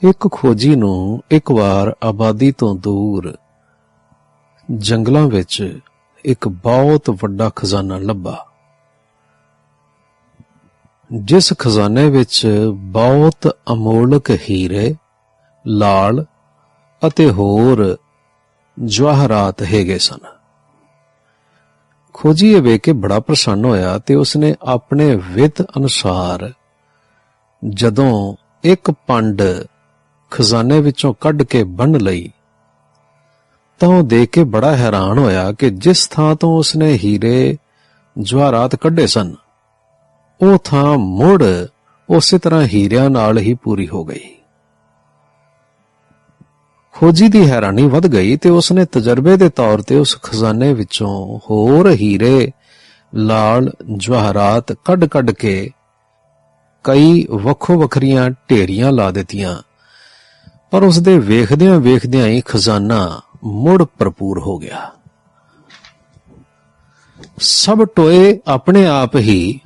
ਇੱਕ ਖੋਜੀ ਨੂੰ ਇੱਕ ਵਾਰ ਆਬਾਦੀ ਤੋਂ ਦੂਰ ਜੰਗਲਾਂ ਵਿੱਚ ਇੱਕ ਬਹੁਤ ਵੱਡਾ ਖਜ਼ਾਨਾ ਲੱਭਾ, ਜਿਸ ਖਜ਼ਾਨੇ ਵਿੱਚ ਬਹੁਤ ਅਮੋਲਕ ਹੀਰੇ, ਲਾਲ ਅਤੇ ਹੋਰ ਜਵਾਹਰਾਤ ਹੈਗੇ ਸਨ। ਖੋਜੀ ਇਹ ਵੇਖ ਕੇ ਬੜਾ ਪ੍ਰਸੰਨ ਹੋਇਆ ਤੇ ਉਸਨੇ ਆਪਣੇ ਵਿੱਤ ਅਨੁਸਾਰ ਜਦੋਂ ਇੱਕ ਪੰਡ ਖਜ਼ਾਨੇ ਵਿੱਚੋਂ ਕੱਢ ਕੇ ਬੰਨ੍ਹ ਲਈ ਤਾਂ ਉਹ ਦੇਖ ਕੇ ਬੜਾ ਹੈਰਾਨ ਹੋਇਆ ਕਿ ਜਿਸ ਥਾਂ ਤੋਂ ਉਸਨੇ ਹੀਰੇ ਜਵਾਹਰਾਤ ਕੱਢੇ ਸਨ ਉਹ ਥਾਂ ਮੁੜ ਉਸੇ ਤਰ੍ਹਾਂ ਹੀਰਿਆਂ ਨਾਲ ਹੀ ਪੂਰੀ ਹੋ ਗਈ। ਖੋਜੀ ਦੀ ਹੈਰਾਨੀ ਵੱਧ ਗਈ ਤੇ ਉਸਨੇ ਤਜਰਬੇ ਦੇ ਤੌਰ ਤੇ ਉਸ ਖਜ਼ਾਨੇ ਵਿੱਚੋਂ ਹੋਰ ਹੀਰੇ, ਲਾਲ, ਜਵਾਹਰਾਤ ਕੱਢ ਕੇ ਕਈ ਵੱਖੋ ਵੱਖਰੀਆਂ ਢੇਰੀਆਂ ਲਾ ਦਿੱਤੀਆਂ, ਪਰ ਉਸਦੇ ਵੇਖਦਿਆਂ ਹੀ ਖਜ਼ਾਨਾ ਮੁੜ ਭਰਪੂਰ ਹੋ ਗਿਆ। ਸਭ ਟੋਏ ਆਪਣੇ ਆਪ ਹੀ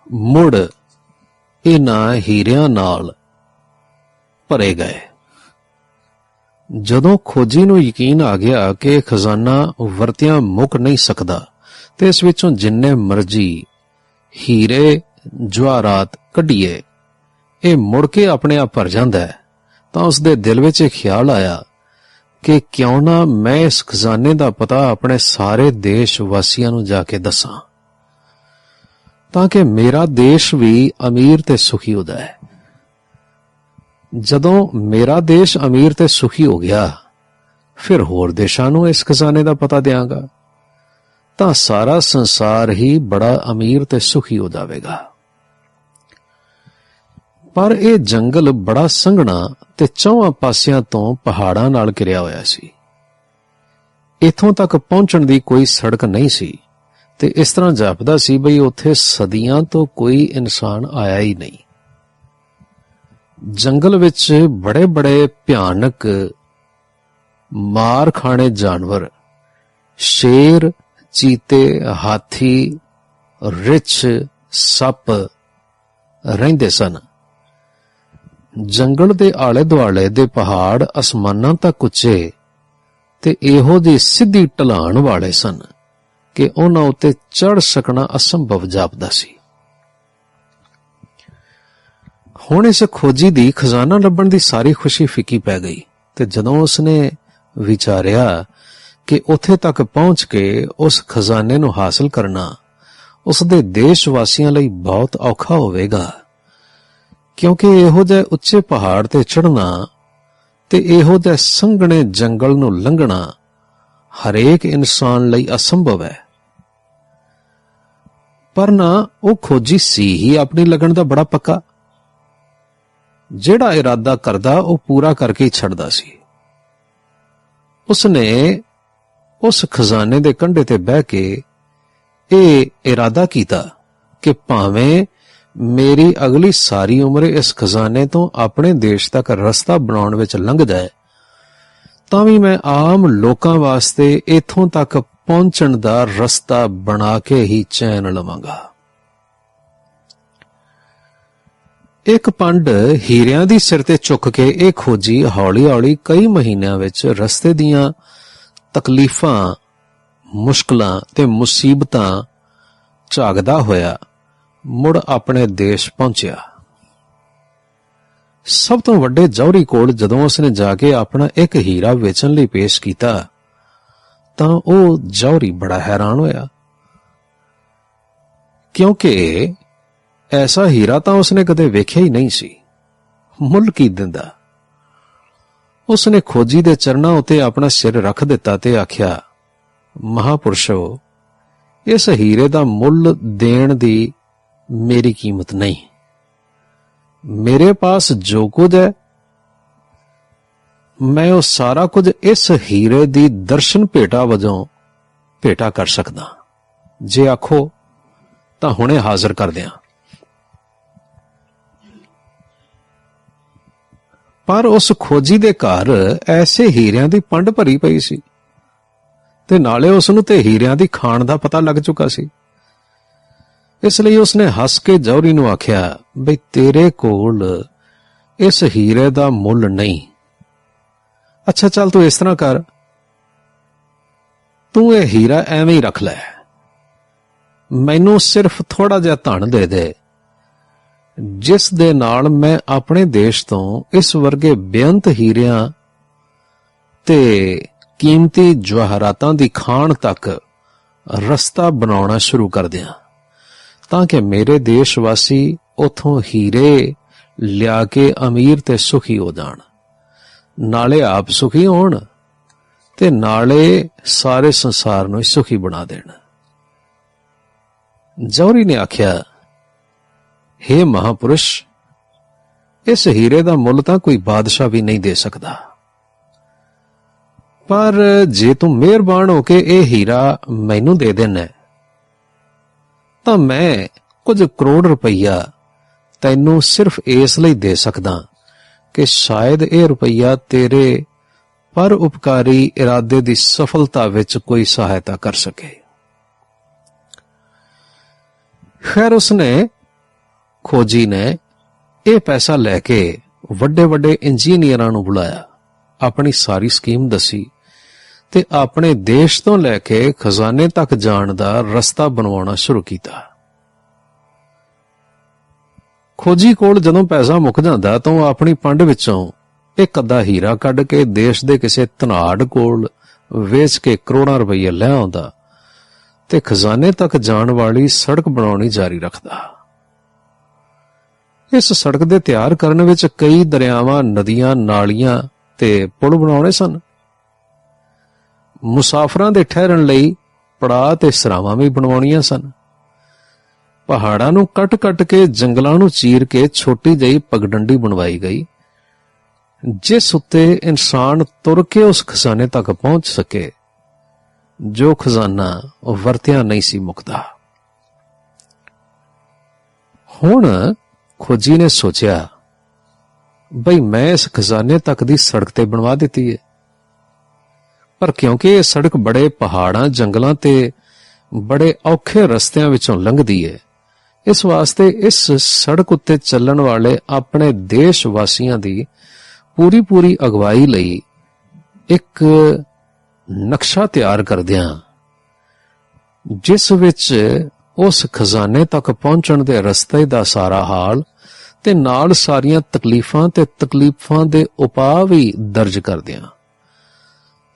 ਮੁੜ ਇਹਨਾਂ ਹੀਰਿਆਂ ਨਾਲ ਭਰੇ ਗਏ। ਜਦੋਂ ਖੋਜੀ ਨੂੰ ਯਕੀਨ ਆ ਗਿਆ ਕਿ ਇਹ ਖਜ਼ਾਨਾ ਵਰਤਿਆਂ ਮੁੱਕ ਨਹੀਂ ਸਕਦਾ ਤੇ ਇਸ ਵਿੱਚੋਂ ਜਿੰਨੇ ਮਰਜ਼ੀ ਹੀਰੇ ਜਵਾਹਰਾਤ ਕੱਢੀਏ ਇਹ ਮੁੜ ਕੇ ਆਪਣੇ ਆਪ ਭਰ ਜਾਂਦਾ ਹੈ, ਤਾਂ ਉਸਦੇ ਦਿਲ ਵਿੱਚ ਇਹ ਖਿਆਲ ਆਇਆ ਕਿ ਕਿਉਂ ਨਾ ਮੈਂ ਇਸ ਖਜ਼ਾਨੇ ਦਾ ਪਤਾ ਆਪਣੇ ਸਾਰੇ ਦੇਸ਼ ਵਾਸੀਆਂ ਨੂੰ ਜਾ ਕੇ ਦੱਸਾਂ, ਤਾਂ ਕਿ ਮੇਰਾ ਦੇਸ਼ ਵੀ ਅਮੀਰ ਤੇ ਸੁਖੀ ਹੋ ਜਾਏ। ਜਦੋਂ ਮੇਰਾ ਦੇਸ਼ ਅਮੀਰ ਤੇ ਸੁਖੀ ਹੋ ਗਿਆ ਫਿਰ ਹੋਰ ਦੇਸ਼ਾਂ ਨੂੰ ਇਸ ਖਜ਼ਾਨੇ ਦਾ ਪਤਾ ਦਿਆਂਗਾ, ਤਾਂ ਸਾਰਾ ਸੰਸਾਰ ਹੀ ਬੜਾ ਅਮੀਰ ਤੇ ਸੁਖੀ ਹੋ ਜਾਵੇਗਾ। ਪਰ ਇਹ ਜੰਗਲ ਬੜਾ ਸੰਘਣਾ ਤੇ ਚੌਹਾਂ ਪਾਸਿਆਂ ਤੋਂ ਪਹਾੜਾਂ ਨਾਲ ਘਿਰਿਆ ਹੋਇਆ ਸੀ। ਇੱਥੋਂ ਤੱਕ ਪਹੁੰਚਣ ਦੀ ਕੋਈ ਸੜਕ ਨਹੀਂ ਸੀ ਤੇ ਇਸ ਤਰ੍ਹਾਂ ਜਾਪਦਾ ਸੀ ਬਈ ਉੱਥੇ ਸਦੀਆਂ ਤੋਂ ਕੋਈ ਇਨਸਾਨ ਆਇਆ ਹੀ ਨਹੀਂ। ਜੰਗਲ ਵਿੱਚ ਬੜੇ ਭਿਆਨਕ ਮਾਰ ਖਾਣੇ ਜਾਨਵਰ, ਸ਼ੇਰ, ਚੀਤੇ, ਹਾਥੀ, ਰਿੱਛ, ਸੱਪ ਰਹਿੰਦੇ ਸਨ। ਜੰਗਲ ਦੇ ਆਲੇ ਦੁਆਲੇ ਦੇ ਪਹਾੜ ਅਸਮਾਨਾਂ ਤੱਕ ਉੱਚੇ ਤੇ ਇਹੋ ਜਿਹੀ ਸਿੱਧੀ ਢਲਾਣ ਵਾਲੇ ਸਨ ਕਿ ਉਹਨਾਂ ਉੱਤੇ ਚੜ੍ਹ ਸਕਣਾ ਅਸੰਭਵ ਜਾਪਦਾ ਸੀ। ਹੁਣ ਇਸ ਖੋਜੀ ਦੀ ਖਜ਼ਾਨਾ ਲੱਭਣ ਦੀ ਸਾਰੀ ਖੁਸ਼ੀ ਫਿੱਕੀ ਪੈ ਗਈ ਤੇ ਜਦੋਂ ਉਸਨੇ ਵਿਚਾਰਿਆ ਕਿ ਉੱਥੇ ਤੱਕ ਪਹੁੰਚ ਕੇ ਉਸ ਖਜ਼ਾਨੇ ਨੂੰ ਹਾਸਲ ਕਰਨਾ ਉਸਦੇ ਦੇਸ਼ ਵਾਸੀਆਂ ਲਈ ਬਹੁਤ ਔਖਾ ਹੋਵੇਗਾ, ਕਿਉਂਕਿ ਇਹੋ ਜਿਹੇ ਉੱਚੇ ਪਹਾੜ ਤੇ ਚੜ੍ਹਨਾ ਤੇ ਇਹੋ ਜਿਹੇ ਸੰਘਣੇ ਜੰਗਲ ਨੂੰ ਲੰਘਣਾ ਹਰੇਕ ਇਨਸਾਨ ਲਈ ਅਸੰਭਵ ਹੈ। ਪਰ ਨਾ ਉਹ ਖੋਜੀ ਸੀ ਹੀ ਆਪਣੀ ਲਗਨ ਦਾ ਬੜਾ ਪੱਕਾ। ਜਿਹੜਾ ਇਰਾਦਾ ਕਰਦਾ ਉਹ ਪੂਰਾ ਕਰਕੇ ਹੀ ਛੱਡਦਾ ਸੀ। ਉਸਨੇ ਉਸ ਖਜ਼ਾਨੇ ਦੇ ਕੰਢੇ ਤੇ ਬਹਿ ਕੇ ਇਹ ਇਰਾਦਾ ਕੀਤਾ ਕਿ ਭਾਵੇਂ ਮੇਰੀ ਅਗਲੀ ਸਾਰੀ ਉਮਰ ਇਸ ਖਜ਼ਾਨੇ ਤੋਂ ਆਪਣੇ ਦੇਸ਼ ਤੱਕ ਰਸਤਾ ਬਣਾਉਣ ਵਿੱਚ ਲੰਘ ਜਾਏ ਤਾਂ ਵੀ ਮੈਂ ਆਮ ਲੋਕਾਂ ਵਾਸਤੇ ਇੱਥੋਂ ਤੱਕ ਪਹੁੰਚਣ ਦਾ ਰਸਤਾ ਬਣਾ ਕੇ ਹੀ ਚੈਨ ਲਵਾਂਗਾ। ਇੱਕ ਪੰਡ ਹੀਰਿਆਂ ਦੀ ਸਿਰ ਤੇ ਚੁੱਕ ਕੇ ਇਹ ਖੋਜੀ ਹੌਲੀ ਕਈ ਮਹੀਨਿਆਂ ਵਿੱਚ ਰਸਤੇ ਦੀਆਂ ਤਕਲੀਫਾਂ, ਮੁਸ਼ਕਲਾਂ ਤੇ ਮੁਸੀਬਤਾਂ ਝਾਗਦਾ ਹੋਇਆ ਮੁੜ ਆਪਣੇ ਦੇਸ਼ ਪਹੁੰਚਿਆ। ਸਭ ਤੋਂ ਵੱਡੇ ਜੌਹਰੀ ਕੋਲ ਜਦੋਂ ਉਸਨੇ ਜਾ ਕੇ ਆਪਣਾ ਇੱਕ ਹੀਰਾ ਵੇਚਣ ਲਈ ਪੇਸ਼ ਕੀਤਾ ਤਾਂ ਉਹ ਜੌਹਰੀ ਬੜਾ ਹੈਰਾਨ ਹੋਇਆ, ਕਿਉਂਕਿ ਐਸਾ ਹੀਰਾ ਤਾਂ ਉਸਨੇ ਕਦੇ ਵੇਖਿਆ ਹੀ ਨਹੀਂ ਸੀ। ਮੁੱਲ ਕੀ ਦਿੰਦਾ? ਉਸਨੇ ਖੋਜੀ ਦੇ ਚਰਨਾਂ ਉੱਤੇ ਆਪਣਾ ਸਿਰ ਰੱਖ ਦਿੱਤਾ ਤੇ ਆਖਿਆ, ਮਹਾਪੁਰਸ਼ੋ, ਇਸ ਹੀਰੇ ਦਾ ਮੁੱਲ ਦੇਣ ਦੀ ਮੇਰੀ ਕੀਮਤ ਨਹੀਂ। ਮੇਰੇ ਪਾਸ ਜੋ ਕੁਝ ਹੈ ਮੈਂ ਉਹ ਸਾਰਾ ਕੁਝ ਇਸ ਹੀਰੇ ਦੀ ਦਰਸ਼ਨ ਭੇਟਾ ਵਜੋਂ ਭੇਟਾ ਕਰ ਸਕਦਾ। ਜੇ ਆਖੋ ਤਾਂ ਹੁਣੇ ਹਾਜ਼ਰ ਕਰ ਦਿਆਂ। ਪਰ ਉਸ ਖੋਜੀ ਦੇ ਘਰ ਐਸੇ ਹੀਰਿਆਂ ਦੀ ਪੰਡ ਭਰੀ ਪਈ ਸੀ ਤੇ ਨਾਲੇ ਉਸ ਨੂੰ ਤੇ ਹੀਰਿਆਂ ਦੀ ਖਾਣ ਦਾ ਪਤਾ ਲੱਗ ਚੁੱਕਾ ਸੀ। ਇਸ ਲਈ ਉਸਨੇ ਹੱਸ ਕੇ ਜੌਹਰੀ ਨੂੰ ਆਖਿਆ, ਬਈ ਤੇਰੇ ਕੋਲ इस हीरे दा मुल नहीं। अच्छा चल तू इस तरह कर, तू ये हीरा एवें ही रख लै, मैनू सिर्फ थोड़ा जिहा धन दे दे, जिस दे नाल मैं अपने देश तो इस वर्गे बेअंत हीरियां ते कीमती जवाहरातां दी खाण तक रस्ता बनाउणा शुरू कर दियां, तां कि मेरे देशवासी उथों हीरे लिया के अमीर ते सुखी हो जाण, नाले आप सुखी होण ते नाले सारे संसार नूं सुखी बना देण। जौहरी ने आख्या, हे महापुरुष, इस हीरे दा मुल तां कोई बादशाह भी नहीं दे सकदा, पर जे तू मेहरबान होके ये हीरा मैनू दे देना तां मैं कुछ करोड़ रुपया तैनू सिर्फ इसलिए दे सकदा कि शायद यह रुपया तेरे पर उपकारी इरादे की सफलता विच कोई सहायता कर सके। खैर उसने खोजी ने यह पैसा लैके वड्डे वड्डे इंजीनियरां नूं बुलाया, अपनी सारी स्कीम दसी ते अपने देश तो लैके खजाने तक जाण दा रस्ता बनवाउणा शुरू कीता। खोजी कोल जदों पैसा मुक जांदा तां ओह अपनी पंड विचों एक अद्धा हीरा कढ के देश दे किसे धनाड़ कोल वेच के करोड़ां रुपये लै आउंदा ते खजाने तक जाण वाली सड़क बनाउणी जारी रखदा। इस सड़क दे तैयार करन विच कई दरियावां, नदियां, नालियां ते पुल बनाउणे सन। मुसाफरां दे ठहरन लई पड़ाਅ ते सरावां भी बनवाउणीਆਂ सन। पहाड़ां नूं कट कट के जंगलां नूं चीर के छोटी जही पगडंडी बनवाई गई, जिस उत्ते इंसान तुर के उस खजाने तक पहुंच सके जो खजाना वरतिया नहीं सी मुकदा। हुण खोजी ने सोचिया, बई मैं इस खजाने तक दी सड़क ते बनवा दिती है, पर क्योंकि यह सड़क बड़े पहाड़ां, जंगलां ते बड़े औखे रस्तियां विचों लंघदी है, इस वास्ते इस सड़क उत्ते चलण वाले अपने देश वासियां दी पूरी पूरी अगवाई लई एक नक्शा तैयार करदियां, जिस विच उस खजाने तक पहुंचण दे रस्ते दा सारा हाल ते नाल सारियां तकलीफां ते तकलीफां दे उपाਅ भी दर्ज करदियां,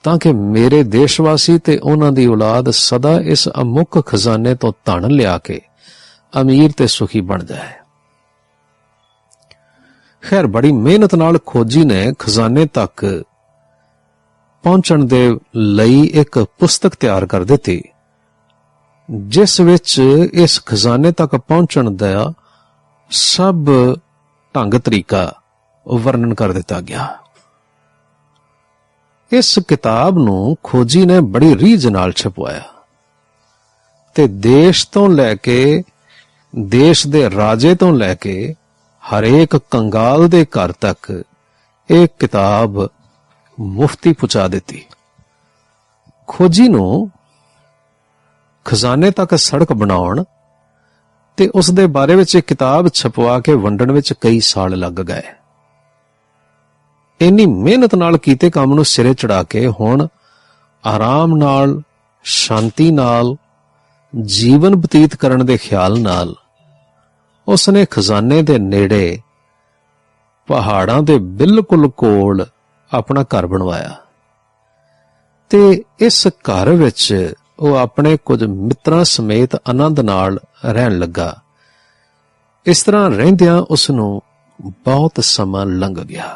ताकि मेरे देशवासी ते उन्हां दी औलाद सदा इस अमुक खजाने तो धन लिया के अमीर ते सुखी बन जाए। खैर बड़ी मेहनत नाल खोजी ने खजाने तक पहुंचण दे लई एक पुस्तक तैयार कर दिती, जिस विच इस खजाने तक पहुंचण दा सब ढंग तरीका वर्णन कर दिता गया। इस किताब नूं खोजी ने बड़ी रीझ नाल छपवाया ते देश तो लैके देश दे राजे तो लैके हरेक कंगाल दे घर तक एक किताब मुफ्ती पहुंचा दिती। खोजी नूं खजाने तक सड़क बनाउण ते उस दे बारे विच एक किताब छपवा के वंडण विच कई साल लग गए। इन्नी मेहनत नाल कीते काम नूं सिरे चढ़ा के हुण आराम नाल, शांति नाल जीवन बतीत करन दे ख्याल नाल उसने खजाने दे नेड़े पहाड़ां दे बिल्कुल कोल अपना घर बनवाया ते इस घर विच ਉਹ ਆਪਣੇ ਕੁਝ ਮਿੱਤਰਾਂ ਸਮੇਤ ਆਨੰਦ ਨਾਲ ਰਹਿਣ ਲੱਗਾ। ਇਸ ਤਰ੍ਹਾਂ ਰਹਿੰਦਿਆਂ ਉਸ ਨੂੰ ਬਹੁਤ ਸਮਾਂ ਲੰਘ ਗਿਆ।